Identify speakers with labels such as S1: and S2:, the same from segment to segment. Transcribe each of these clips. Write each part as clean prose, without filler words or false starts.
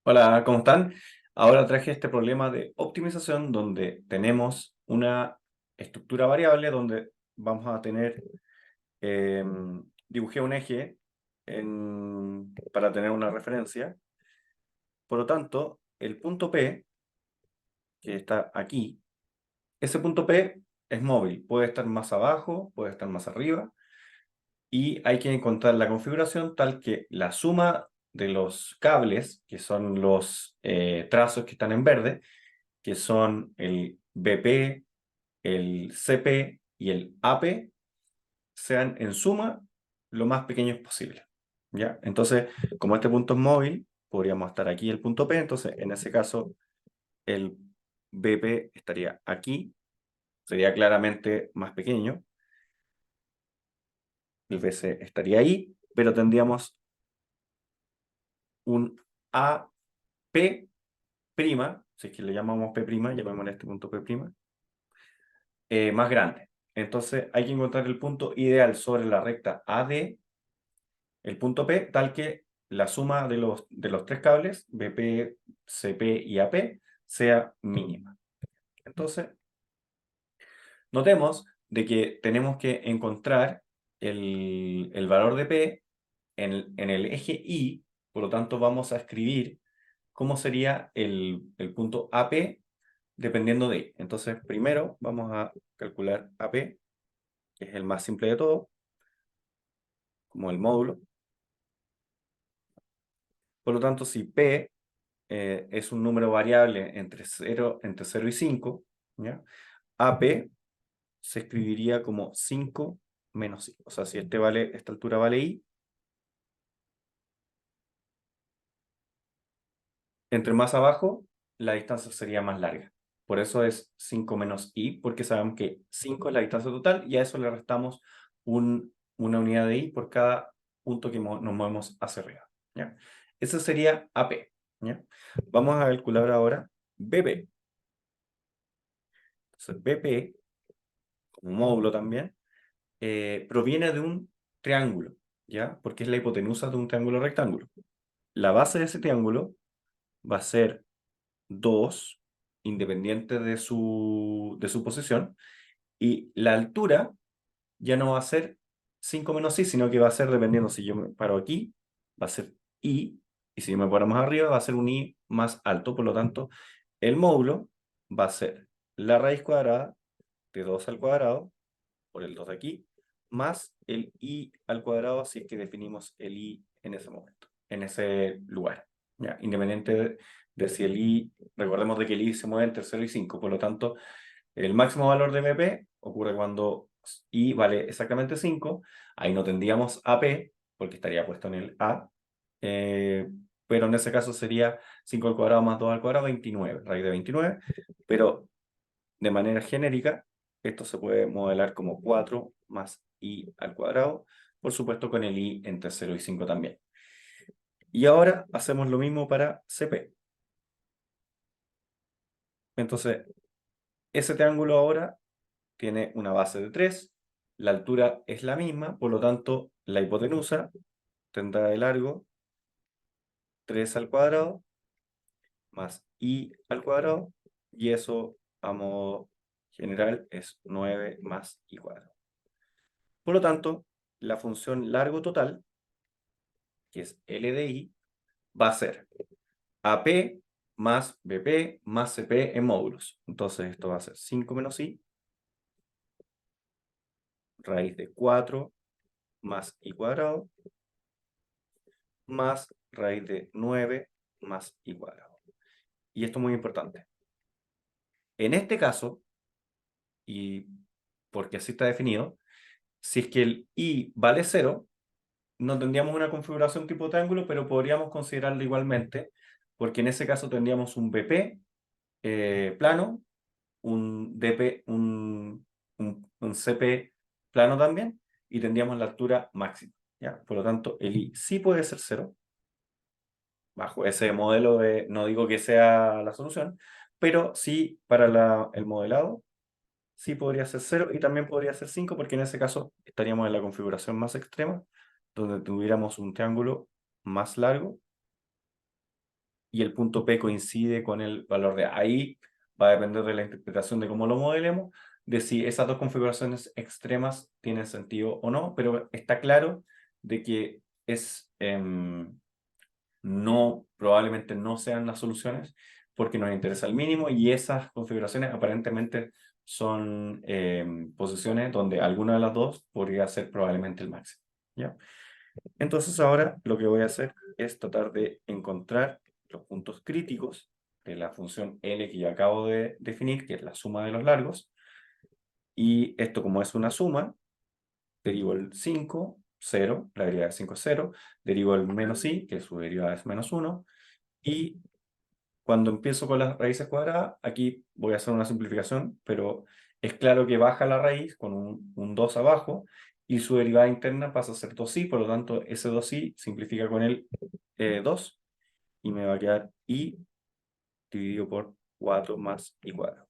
S1: Hola, ¿cómo están? Ahora traje este problema de optimización donde tenemos una estructura variable donde vamos a tener, dibujé un eje para tener una referencia. Por lo tanto, el punto P, que está aquí, ese punto P es móvil, puede estar más abajo, puede estar más arriba, y hay que encontrar la configuración tal que la suma de los cables, que son los trazos que están en verde, que son el BP, el CP y el AP, sean en suma lo más pequeños posible. ¿Ya? Entonces, como este punto es móvil, podríamos estar aquí el punto P, entonces en ese caso el BP estaría aquí, sería claramente más pequeño, el BC estaría ahí, pero tendríamos un AP', si es que le llamamos P', llamémosle a este punto P', más grande. Entonces hay que encontrar el punto ideal sobre la recta AD, el punto P, tal que la suma de los tres cables, BP, CP y AP, sea mínima. Entonces, notemos de que tenemos que encontrar el valor de P en el eje Y, por lo tanto vamos a escribir cómo sería el punto AP dependiendo de Y. Entonces, primero vamos a calcular AP, que es el más simple de todo, como el módulo. Por lo tanto, si P es un número variable entre 0 y 5, ¿ya? AP se escribiría como 5 menos I. O sea, si esta altura vale I, entre más abajo, la distancia sería más larga. Por eso es 5 menos I, porque sabemos que 5 es la distancia total y a eso le restamos una unidad de I por cada punto que nos movemos hacia arriba, ¿ya? Eso sería AP, ¿ya? Vamos a calcular ahora BP. Entonces, BP, como módulo también, proviene de un triángulo, ¿ya? Porque es la hipotenusa de un triángulo rectángulo. La base de ese triángulo va a ser 2, independiente de su posición, y la altura ya no va a ser 5 menos I, sino que va a ser, dependiendo si yo me paro aquí, va a ser I, y si yo me paro más arriba, va a ser un I más alto. Por lo tanto, el módulo va a ser la raíz cuadrada de 2 al cuadrado, por el 2 de aquí, más el I al cuadrado si es que definimos el I en ese momento, en ese lugar. ¿Ya? Independiente de si el I, recordemos de que el I se mueve entre 0 y 5, por lo tanto, el máximo valor de MP ocurre cuando I vale exactamente 5, ahí no tendríamos AP, porque estaría puesto en el A, eh, pero en ese caso sería 5 al cuadrado más 2 al cuadrado, 29, raíz de 29, pero de manera genérica, esto se puede modelar como 4 más I al cuadrado, por supuesto con el I entre 0 y 5 también. Y ahora hacemos lo mismo para CP. Entonces, ese triángulo ahora tiene una base de 3, la altura es la misma, por lo tanto, la hipotenusa tendrá de largo 3 al cuadrado más I al cuadrado, y eso a modo general es 9 más I cuadrado. Por lo tanto, la función largo total, que es L de I, va a ser AP más BP más CP en módulos. Entonces esto va a ser 5 menos I, raíz de 4 más I cuadrado, más raíz de 9 más I cuadrado. Y esto es muy importante. En este caso, y porque así está definido, si es que el I vale 0, no tendríamos una configuración tipo triángulo, pero podríamos considerarlo igualmente, porque en ese caso tendríamos un BP plano, un DP, un CP plano también, y tendríamos la altura máxima, ¿ya? Por lo tanto, el I sí puede ser 0, bajo ese modelo no digo que sea la solución, pero sí para el modelado, sí podría ser 0 y también podría ser 5, porque en ese caso estaríamos en la configuración más extrema, donde tuviéramos un triángulo más largo y el punto P coincide con el valor de A. Ahí va a depender de la interpretación de cómo lo modelemos, de si esas dos configuraciones extremas tienen sentido o no, pero está claro de que es, probablemente no sean las soluciones porque nos interesa el mínimo y esas configuraciones aparentemente son posiciones donde alguna de las dos podría ser probablemente el máximo, ¿ya? Entonces ahora lo que voy a hacer es tratar de encontrar los puntos críticos de la función L que yo acabo de definir, que es la suma de los largos, y esto como es una suma, derivo el 5, 0, la derivada de 5 es 0, derivo el menos i, que su derivada es menos 1, y cuando empiezo con las raíces cuadradas, aquí voy a hacer una simplificación, pero es claro que baja la raíz con un 2 abajo, y su derivada interna pasa a ser 2i, por lo tanto ese 2i simplifica con el 2, y me va a quedar i dividido por 4 más i cuadrado.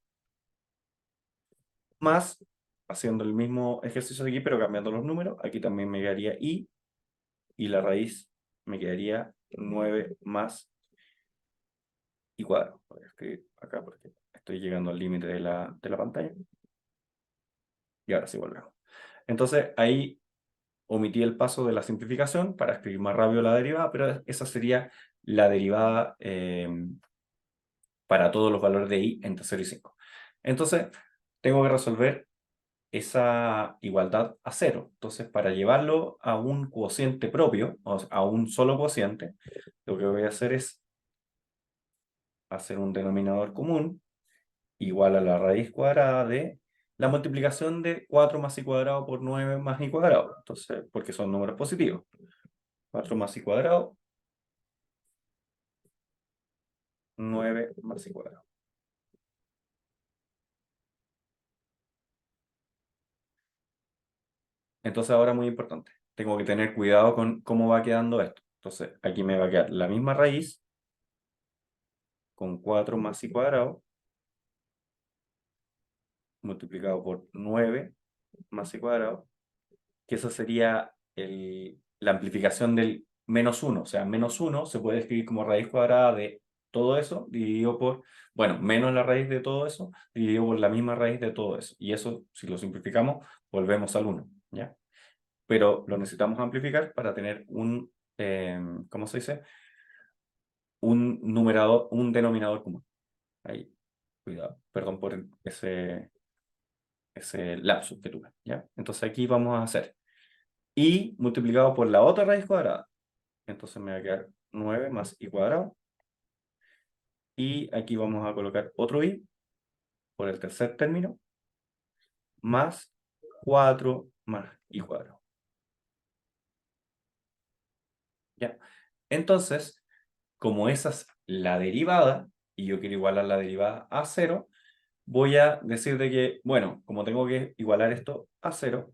S1: Más, haciendo el mismo ejercicio de aquí, pero cambiando los números, aquí también me quedaría i, y la raíz me quedaría 9 más i cuadrado. Voy a escribir acá porque estoy llegando al límite de la pantalla. Y ahora sí volvemos. Entonces ahí omití el paso de la simplificación para escribir más rápido la derivada, pero esa sería la derivada para todos los valores de i entre 0 y 5. Entonces tengo que resolver esa igualdad a 0. Entonces, para llevarlo a un cociente propio, o a un solo cociente, lo que voy a hacer es hacer un denominador común igual a la raíz cuadrada de la multiplicación de 4 más i cuadrado por 9 más i cuadrado. Entonces, porque son números positivos. 4 más i cuadrado, 9 más i cuadrado. Entonces ahora muy importante, tengo que tener cuidado con cómo va quedando esto. Entonces aquí me va a quedar la misma raíz con 4 más i cuadrado multiplicado por 9 más i cuadrado, que eso sería la amplificación del menos 1. O sea, menos 1 se puede escribir como raíz cuadrada de todo eso dividido por, bueno, menos la raíz de todo eso dividido por la misma raíz de todo eso. Y eso, si lo simplificamos, volvemos al 1, ¿ya? Pero lo necesitamos amplificar para tener ¿cómo se dice? Un numerador, un denominador común. Ahí, cuidado, perdón por ese lapsus que tuve, ¿ya? Entonces aquí vamos a hacer i multiplicado por la otra raíz cuadrada. Entonces me va a quedar 9 más i cuadrado. Y aquí vamos a colocar otro i por el tercer término, más 4 más i cuadrado. ¿Ya? Entonces, como esa es la derivada, y yo quiero igualar la derivada a 0, voy a decir de que, bueno, como tengo que igualar esto a 0,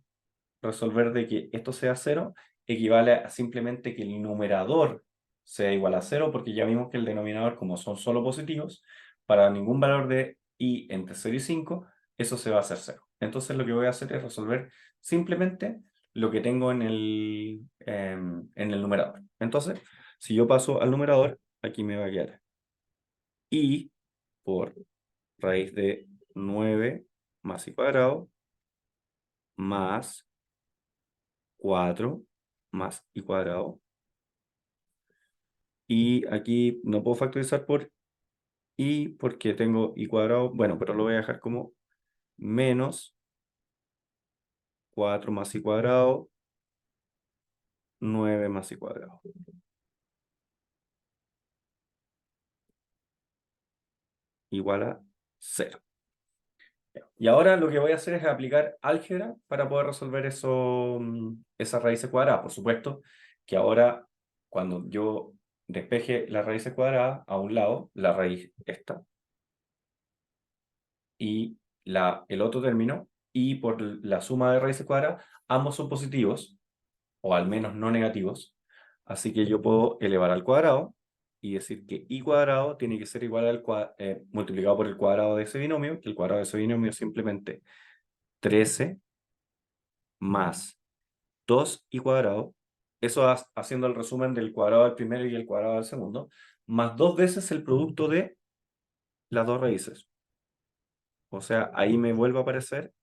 S1: resolver de que esto sea 0 equivale a simplemente que el numerador sea igual a 0, porque ya vimos que el denominador, como son solo positivos, para ningún valor de i entre 0 y 5, eso se va a hacer 0. Entonces lo que voy a hacer es resolver simplemente lo que tengo en el numerador. Entonces, si yo paso al numerador, aquí me va a quedar i por raíz de 9 más i cuadrado más 4 más i cuadrado. Y aquí no puedo factorizar por i porque tengo i cuadrado, bueno, pero lo voy a dejar como menos 4 más i cuadrado, 9 más i cuadrado. Igual a 0. Y ahora lo que voy a hacer es aplicar álgebra para poder resolver esas raíces cuadradas. Por supuesto que ahora, cuando yo despeje las raíces cuadradas, a un lado, la raíz esta, y el otro término, y por la suma de raíces cuadradas, ambos son positivos, o al menos no negativos, así que yo puedo elevar al cuadrado y decir que i cuadrado tiene que ser igual al multiplicado por el cuadrado de ese binomio, que el cuadrado de ese binomio es simplemente 13 más 2i cuadrado eso haciendo el resumen del cuadrado del primero y el cuadrado del segundo, más 2 veces el producto de las dos raíces. O sea, ahí me vuelve a aparecer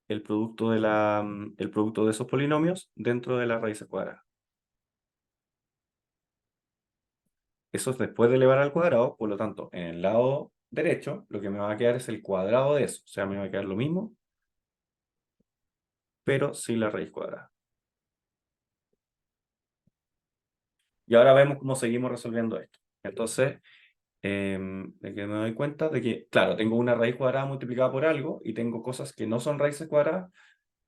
S1: el producto el producto de esos polinomios dentro de las raíces cuadradas. Eso es después de elevar al cuadrado, por lo tanto, en el lado derecho, lo que me va a quedar es el cuadrado de eso. O sea, me va a quedar lo mismo, pero sin la raíz cuadrada. Y ahora vemos cómo seguimos resolviendo esto. Entonces, de que me doy cuenta de que, claro, tengo una raíz cuadrada multiplicada por algo y tengo cosas que no son raíces cuadradas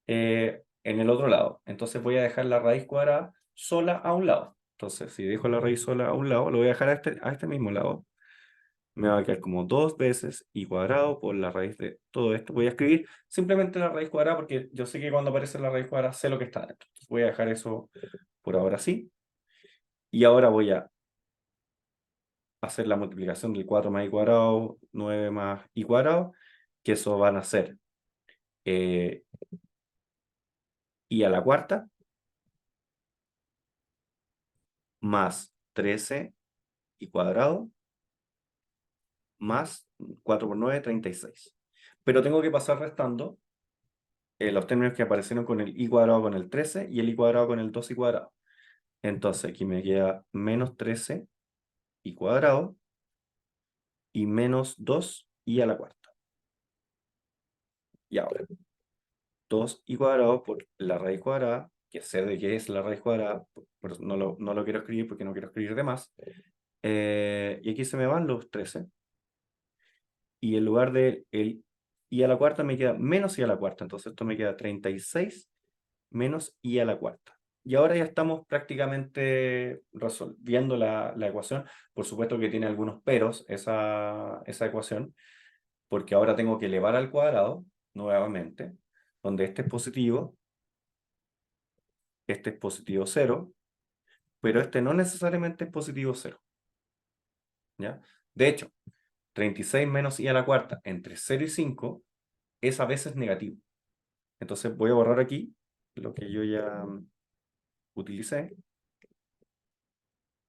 S1: en el otro lado. Entonces voy a dejar la raíz cuadrada sola a un lado. Entonces, si dejo la raíz sola a un lado, lo voy a dejar a este mismo lado. Me va a quedar como 2 veces y cuadrado por la raíz de todo esto. Voy a escribir simplemente la raíz cuadrada porque yo sé que cuando aparece la raíz cuadrada sé lo que está dentro. Entonces voy a dejar eso por ahora así. Y ahora voy a hacer la multiplicación del 4 más i cuadrado, 9 más i cuadrado, que eso van a ser i a la cuarta más 13 i cuadrado más 4 por 9, 36. Pero tengo que pasar restando los términos que aparecieron con el i cuadrado con el 13 y el i cuadrado con el 2i cuadrado. Entonces aquí me queda menos 13 i cuadrado y menos 2 i a la cuarta. Y ahora, 2 i cuadrado por la raíz cuadrada, que sé de qué es la raíz cuadrada, pero no lo quiero escribir porque no quiero escribir de más. Y aquí se me van los 13. Y en lugar de el i a la cuarta me queda menos i a la cuarta. Entonces esto me queda 36 menos i a la cuarta. Y ahora ya estamos prácticamente resolviendo la ecuación. Por supuesto que tiene algunos peros esa ecuación, porque ahora tengo que elevar al cuadrado nuevamente, donde este es positivo 0, pero este no necesariamente es positivo 0. ¿Ya? De hecho, 36 menos i a la cuarta entre 0 y 5 es a veces negativo. Entonces voy a borrar aquí lo que yo ya utilicé.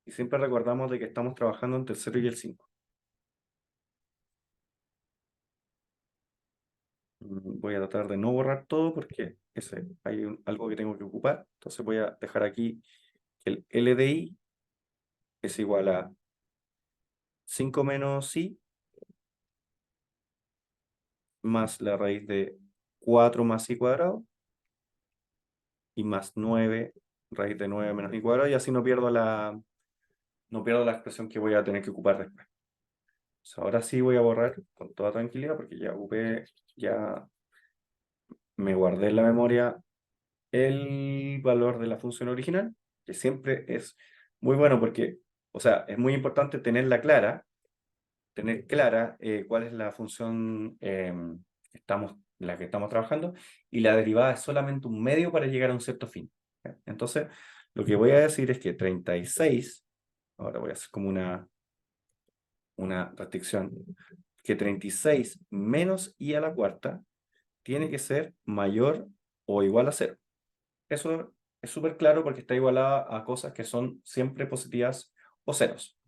S1: Y siempre recordamos de que estamos trabajando entre el 0 y el 5. Voy a tratar de no borrar todo porque hay algo que tengo que ocupar. Entonces voy a dejar aquí que el L de I es igual a 5 menos I más la raíz de 4 más I cuadrado y más 9 raíz de 9 menos I cuadrado, y así no pierdo la expresión que voy a tener que ocupar después. Entonces, ahora sí voy a borrar con toda tranquilidad porque ya me guardé en la memoria el valor de la función original, que siempre es muy bueno porque, o sea, es muy importante tener clara cuál es la función la que estamos trabajando, y la derivada es solamente un medio para llegar a un cierto fin. ¿Ya? Entonces, lo que voy a decir es que 36, ahora voy a hacer como una restricción, que 36 menos i a la cuarta tiene que ser mayor o igual a 0. Eso es súper claro porque está igualada a cosas que son siempre positivas o ceros.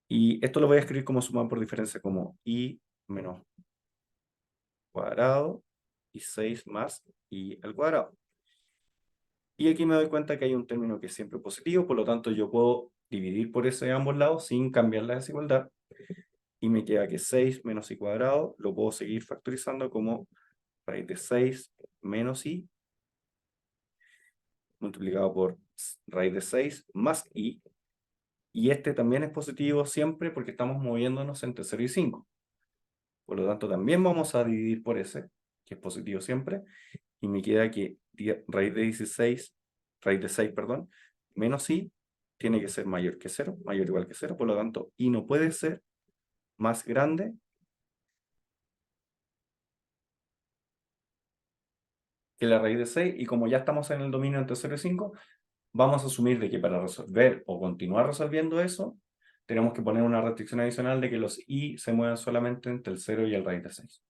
S1: Y esto lo voy a escribir como suma por diferencia, como i menos cuadrado y 6 más i al cuadrado. Y aquí me doy cuenta que hay un término que es siempre positivo, por lo tanto yo puedo dividir por ese de ambos lados sin cambiar la desigualdad. Y me queda que 6 menos i cuadrado lo puedo seguir factorizando como raíz de 6 menos i multiplicado por raíz de 6 más i. Y este también es positivo siempre porque estamos moviéndonos entre 0 y 5. Por lo tanto, también vamos a dividir por ese, que es positivo siempre. Y me queda que raíz de 16, raíz de 6, perdón, menos i tiene que ser mayor que 0, mayor o igual que 0. Por lo tanto, i no puede ser más grande que la raíz de 6. Y como ya estamos en el dominio entre 0 y 5, vamos a asumir de que para resolver o continuar resolviendo eso, tenemos que poner una restricción adicional de que los i se muevan solamente entre el 0 y el raíz de 6.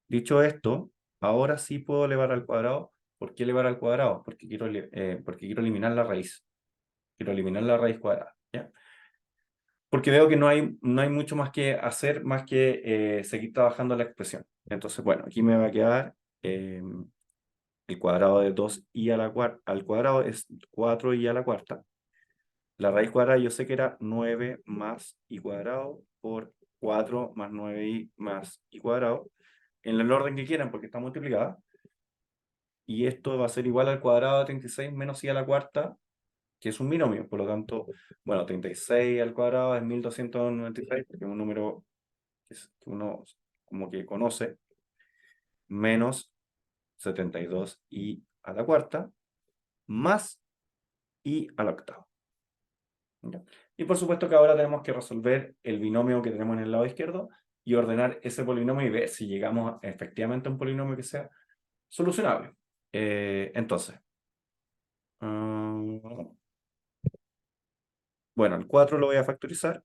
S1: Dicho esto, ahora sí puedo elevar al cuadrado ¿Por qué elevar al cuadrado? Porque quiero eliminar la raíz. Quiero eliminar la raíz cuadrada, ¿ya? Porque veo que no hay mucho más que hacer, más que seguir trabajando la expresión. Entonces, bueno, aquí me va a quedar el cuadrado de 2i al cuadrado es 4i a la cuarta. La raíz cuadrada yo sé que era 9 más i cuadrado por 4 más 9i más i cuadrado, en el orden que quieran porque está multiplicada. Y esto va a ser igual al cuadrado de 36 menos i a la cuarta, que es un binomio. Por lo tanto, bueno, 36 al cuadrado es 1296, porque es un número que uno como que conoce, menos 72i a la cuarta, más i a la octava. ¿Ya? Y por supuesto que ahora tenemos que resolver el binomio que tenemos en el lado izquierdo y ordenar ese polinomio y ver si llegamos efectivamente a un polinomio que sea solucionable. Entonces, bueno, el 4 lo voy a factorizar.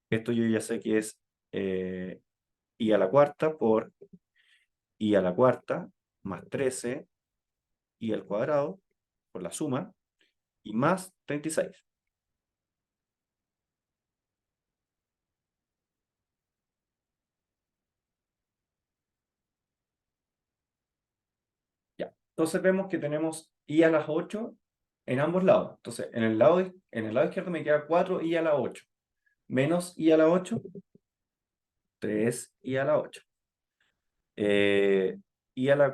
S1: Esto yo ya sé que es i a la cuarta por i a la cuarta más 13 i al cuadrado por la suma y más 36. Ya. Entonces vemos que tenemos i a las 8 en ambos lados. Entonces, en el lado izquierdo me queda 4i a la 8 menos i a la 8, 3i a la 8. I a la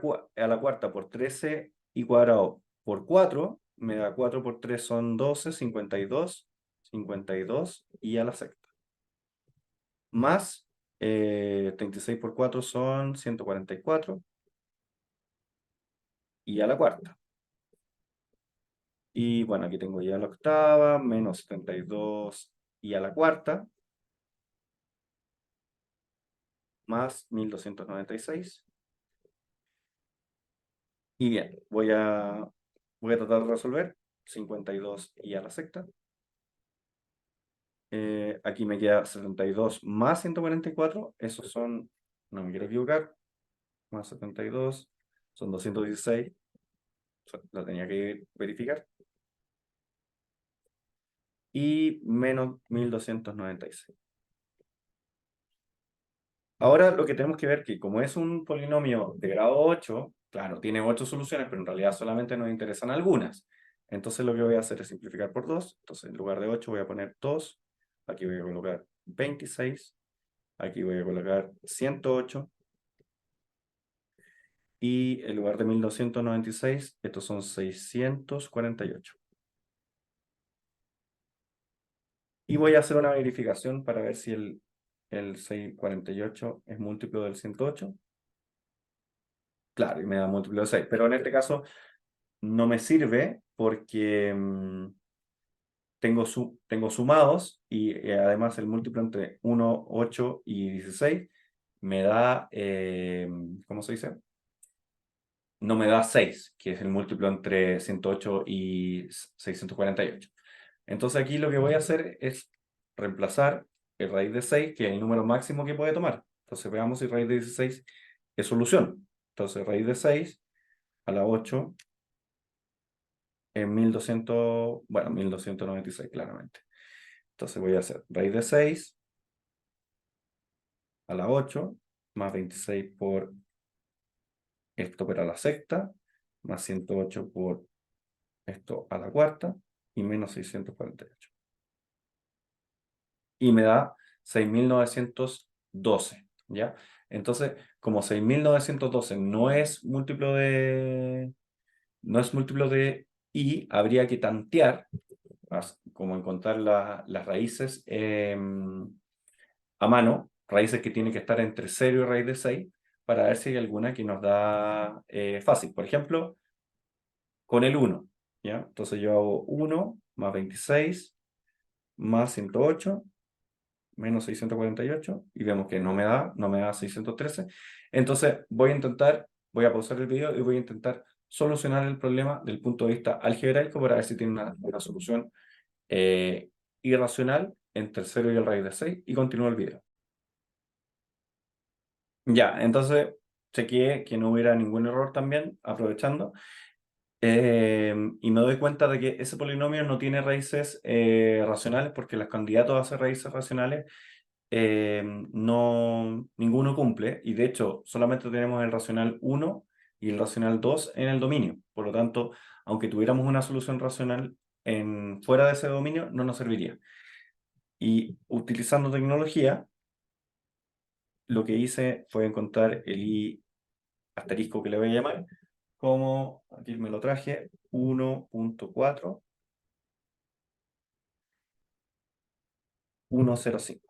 S1: cuarta por 13 i cuadrado por 4 me da 4 por 3 son 12, 52, 52 i a la sexta. Más 36 por 4 son 144 i a la cuarta. Y bueno, aquí tengo ya la octava, menos 72 i a la cuarta, más 1296. Y bien, voy a tratar de resolver 52 i a la sexta. Aquí me queda 72 más 144, esos son, no me quiero equivocar, más 72, son 216, lo tenía que verificar, y menos 1296. Ahora lo que tenemos que ver que como es un polinomio de grado 8, claro, tiene 8 soluciones, pero en realidad solamente nos interesan algunas. Entonces lo que voy a hacer es simplificar por 2. Entonces en lugar de 8 voy a poner 2. Aquí voy a colocar 26. Aquí voy a colocar 108. Y en lugar de 1296, estos son 648. Y voy a hacer una verificación para ver si el 648 es múltiplo del 108. Claro, y me da múltiplo de 6. Pero en este caso no me sirve porque tengo sumados y además el múltiplo entre 1, 8 y 16 me da, ¿cómo se dice? No me da 6, que es el múltiplo entre 108 y 648. Entonces aquí lo que voy a hacer es reemplazar el raíz de 6, que es el número máximo que puede tomar. Entonces veamos si raíz de 16 es solución. Entonces raíz de 6 a la 8 en 1200, bueno, 1296 claramente. Entonces voy a hacer raíz de 6 a la 8 más 26 por esto pero a la sexta, más 108 por esto a la cuarta y menos 648. Y me da 6912, ¿ya? Entonces, como 6912 no es múltiplo de i, habría que tantear, como encontrar las raíces a mano, raíces que tienen que estar entre 0 y raíz de 6, para ver si hay alguna que nos da fácil. Por ejemplo, con el 1, ¿ya? Entonces yo hago 1 más 26 más 108 menos 648 y vemos que no me da 613. Entonces voy a pausar el video y voy a intentar solucionar el problema del punto de vista algebraico para ver si tiene una solución irracional entre 0 y el raíz de 6 y continúo el video. Ya, entonces chequeé que no hubiera ningún error también, aprovechando. Y me doy cuenta de que ese polinomio no tiene raíces racionales porque los candidatos a hacer raíces racionales ninguno cumple, y de hecho solamente tenemos el racional 1 y el racional 2 en el dominio. Por lo tanto, aunque tuviéramos una solución racional fuera de ese dominio, no nos serviría. Y utilizando tecnología, lo que hice fue encontrar el i asterisco, que le voy a llamar, como, aquí me lo traje, 1.4, 105.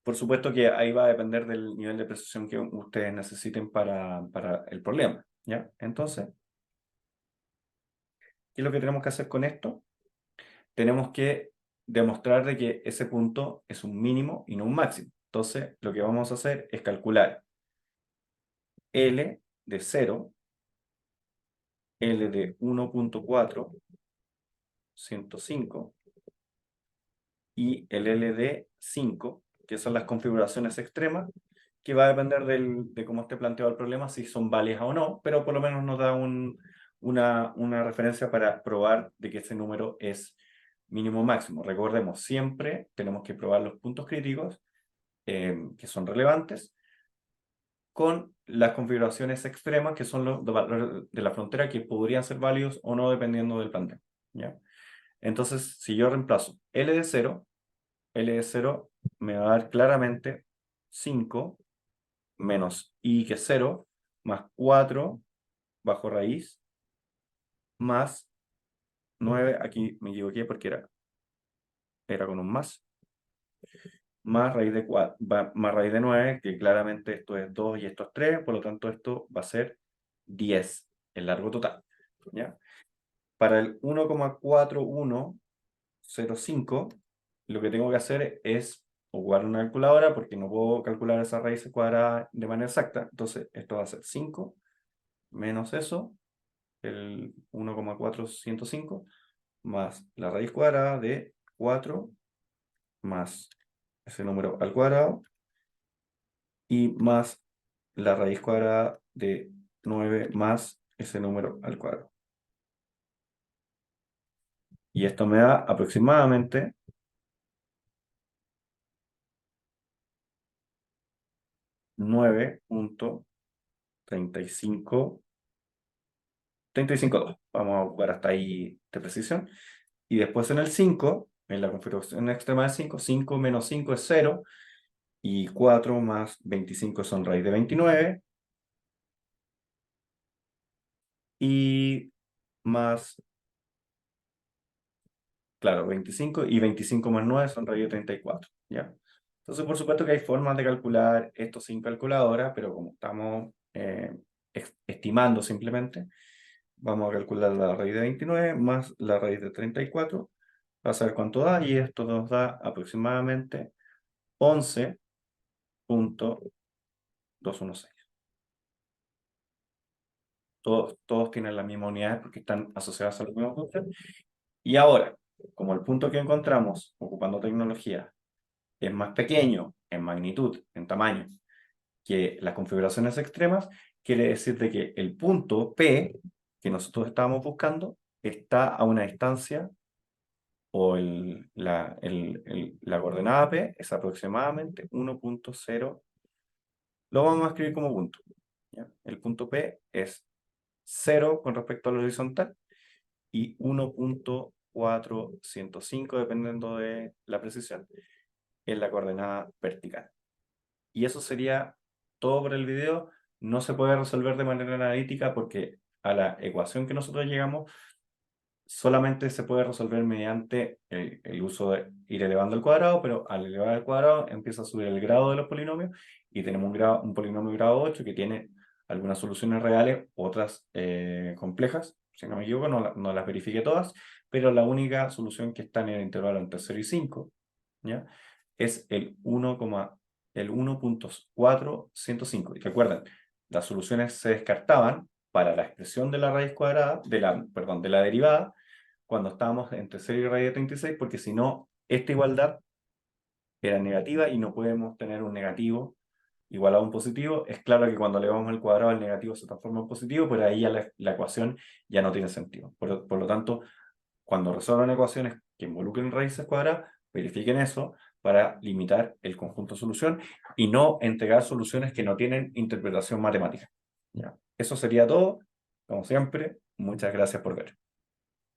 S1: Por supuesto que ahí va a depender del nivel de precisión que ustedes necesiten para el problema, ¿ya? Entonces, ¿qué es lo que tenemos que hacer con esto? Tenemos que demostrar de que ese punto es un mínimo y no un máximo. Entonces, lo que vamos a hacer es calcular L de 0, L de 1.4, 105, y el L de 5, que son las configuraciones extremas, que va a depender de cómo esté planteado el problema, si son válidas o no, pero por lo menos nos da una referencia para probar de que ese número es mínimo o máximo. Recordemos, siempre tenemos que probar los puntos críticos que son relevantes con las configuraciones extremas, que son los valores de la frontera, que podrían ser válidos o no dependiendo del planteo, ¿ya? Entonces, si yo reemplazo L de 0, L de 0 me va a dar claramente 5 menos i, que es 0, más 4 bajo raíz, más 9, aquí me equivoqué porque era con un más raíz de 4, más raíz de 9, que claramente esto es 2 y esto es 3, por lo tanto esto va a ser 10, el largo total, ¿ya? Para el 1,4105, lo que tengo que hacer es ocupar una calculadora, porque no puedo calcular esa raíz cuadrada de manera exacta. Entonces esto va a ser 5 menos eso, el 1,405, más la raíz cuadrada de 4 más ese número al cuadrado, y más la raíz cuadrada de 9 más ese número al cuadrado. Y esto me da aproximadamente 9.35, 35.2. Vamos a jugar hasta ahí de precisión. Y después en el 5, en la configuración extrema de 5, 5 menos 5 es 0, y 4 más 25 son raíz de 29, y más, claro, 25, y 25 más 9 son raíz de 34, ¿ya? Entonces, por supuesto que hay formas de calcular esto sin calculadora, pero como estamos estimando simplemente, vamos a calcular la raíz de 29 más la raíz de 34, para saber cuánto da, y esto nos da aproximadamente 11.216. Todos tienen la misma unidad porque están asociados a los mismos puntos. Y ahora, como el punto que encontramos ocupando tecnología es más pequeño en magnitud, en tamaño, que las configuraciones extremas, quiere decir de que el punto P que nosotros estábamos buscando está a una distancia, o la coordenada P es aproximadamente 1.0. Lo vamos a escribir como punto, ¿ya? El punto P es 0 con respecto al horizontal y 1.405, dependiendo de la precisión, en la coordenada vertical. Y eso sería todo por el video. No se puede resolver de manera analítica porque a la ecuación que nosotros llegamos solamente se puede resolver mediante el uso de ir elevando el cuadrado, pero al elevar el cuadrado empieza a subir el grado de los polinomios, y tenemos un polinomio grado 8 que tiene algunas soluciones reales, otras complejas. Si no me equivoco, no las verifique todas, pero la única solución que está en el intervalo entre 0 y 5, ¿ya? Es el 1.405. Y recuerden, las soluciones se descartaban para la expresión de la raíz cuadrada, perdón, de la derivada, cuando estábamos entre 0 y raíz de 36, porque si no, esta igualdad era negativa y no podemos tener un negativo igual a un positivo, es claro que cuando elevamos el cuadrado, el negativo se transforma en positivo, pero ahí ya la ecuación ya no tiene sentido. Por lo tanto, cuando resuelvan ecuaciones que involucren raíces cuadradas, verifiquen eso para limitar el conjunto de solución y no entregar soluciones que no tienen interpretación matemática. ¿Ya? Eso sería todo. Como siempre, muchas gracias por ver.